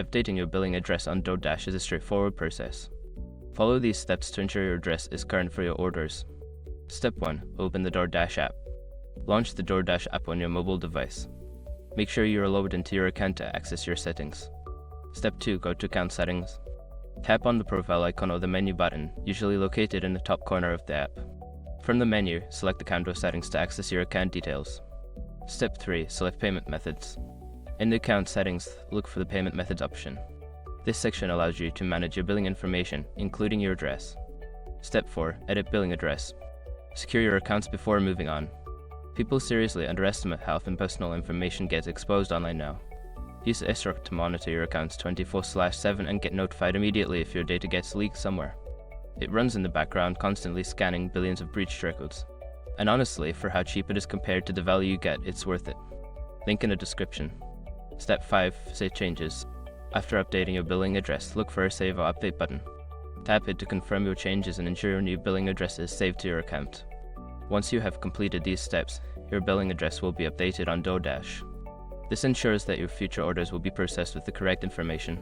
Updating your billing address on DoorDash is a straightforward process. Follow these steps to ensure your address is current for your orders. Step 1. Open the DoorDash app. Launch the DoorDash app on your mobile device. Make sure you are logged into your account to access your settings. Step 2. Go to Account Settings. Tap on the profile icon or the menu button, usually located in the top corner of the app. From the menu, select Account or Settings to access your account details. Step 3. Select Payment Methods. In the Account Settings, look for the Payment Methods option. This section allows you to manage your billing information, including your address. Step 4. Edit Billing Address. Secure your accounts before moving on. People seriously underestimate how often personal information gets exposed online now. Use SROC to monitor your accounts 24/7 and get notified immediately if your data gets leaked somewhere. It runs in the background, constantly scanning billions of breached records. And honestly, for how cheap it is compared to the value you get, it's worth it. Link in the description. Step 5. Save changes. After updating your billing address, look for a Save or Update button. Tap it to confirm your changes and ensure your new billing address is saved to your account. Once you have completed these steps, your billing address will be updated on DoorDash. This ensures that your future orders will be processed with the correct information.